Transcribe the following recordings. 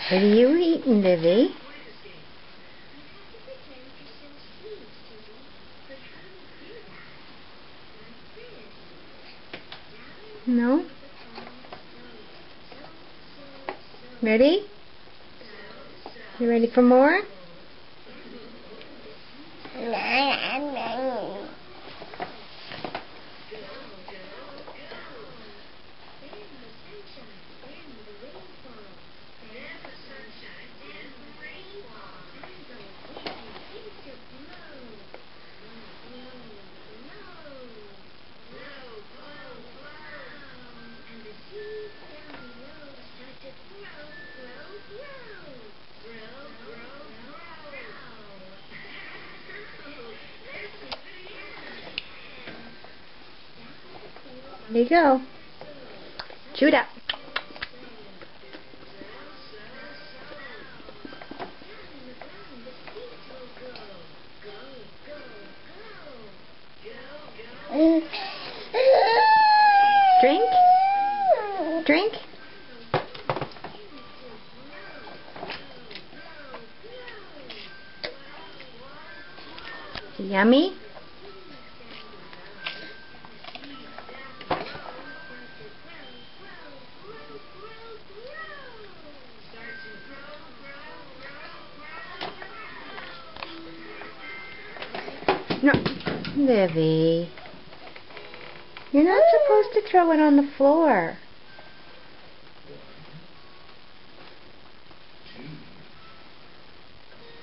What are you eating, Livy? No? Ready? You ready for more? There you go. Chew it up. Drink? Drink? Yummy? No, Livy. You're not supposed to throw it on the floor.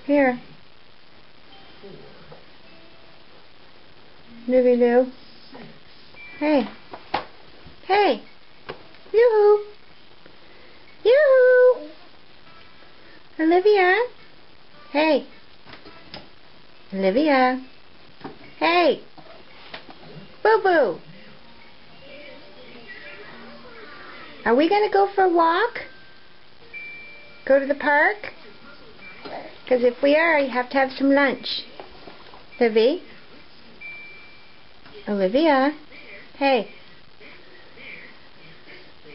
Here. Livy Lou. Hey. Hey. Yoo-hoo. Yoo-hoo. Olivia. Hey. Olivia. Hey. Boo-boo. Are we going to go for a walk? Go to the park? Because if we are, you have to have some lunch. Livy? Olivia? Hey.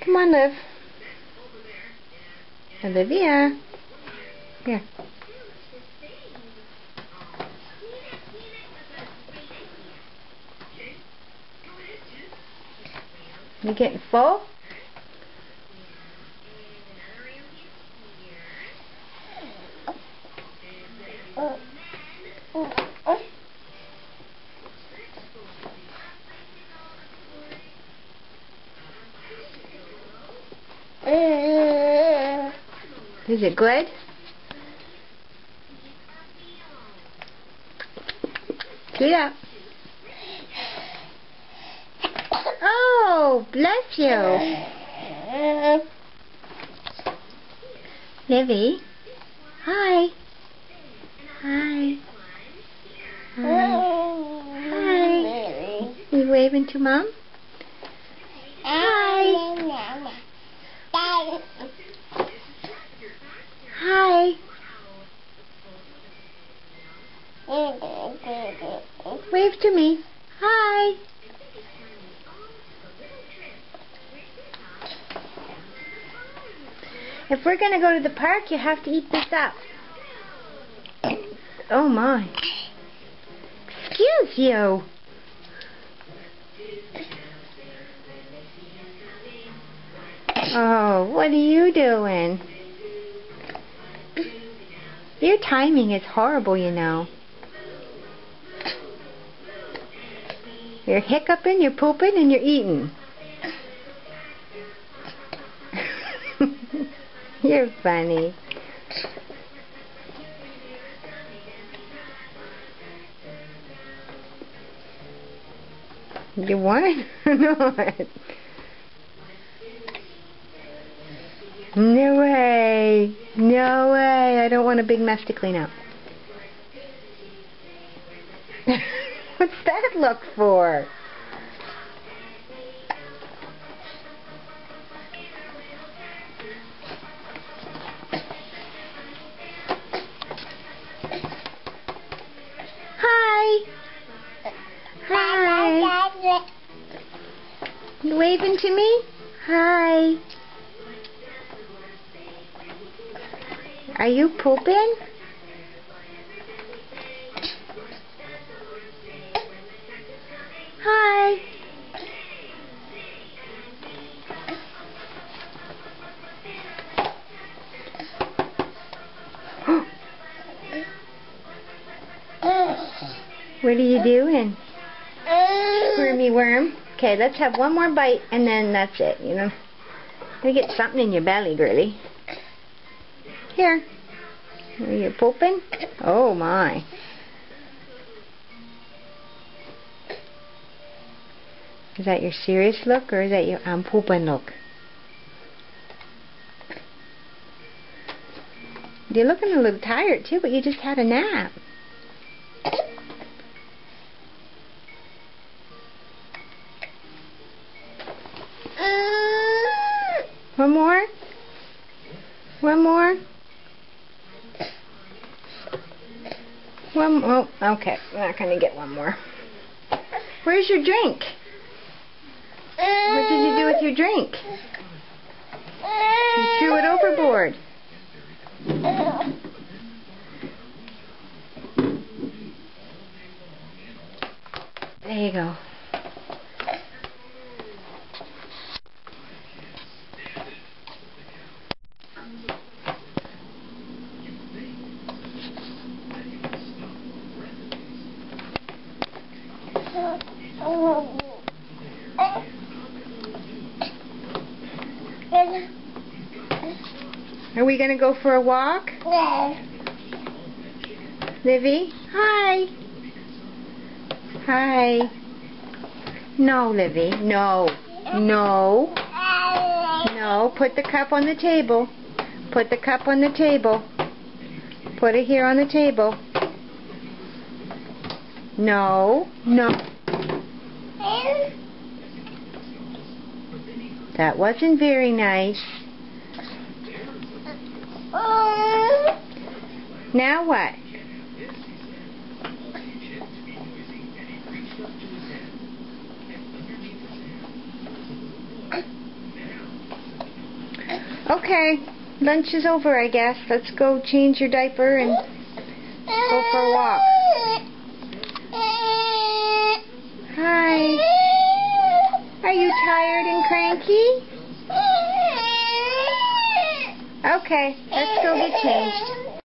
Come on, Liv. Olivia? Here. You getting full? Is it good? Get up. Oh, bless you. Livy. Hi. Hi. Hi. You waving to Mom? Hi. Hi. Wave to me. Hi. If we're going to go to the park, you have to eat this up. Oh my. Excuse you. Oh, what are you doing? Your timing is horrible, you know. You're hiccuping, you're pooping, and you're eating. You're funny. You want or not? No way. No way. I don't want a big mess to clean up. What's that look for? Hi. Hi. You waving to me? Hi. Are you pooping? Hi. What are you doing? Wormy worm. Okay, let's have one more bite and then that's it, you know. You get something in your belly, girly. Here. Are you pooping? Oh my. Is that your serious look or is that your I'm pooping look? You're looking a little tired too, but you just had a nap. One more? One more? Oh, okay. I'm not going to get one more. Where's your drink? What did you do with your drink? You threw it overboard. There you go. Are we going to go for a walk? Livy? Hi. Hi. No, Livy. No. No. No. Put the cup on the table. Put the cup on the table. Put it here on the table. No. No. That wasn't very nice. Now what? Okay, lunch is over, I guess. Let's go change your diaper and go for a walk. Hi. Are you tired and cranky? Okay, let's go get changed.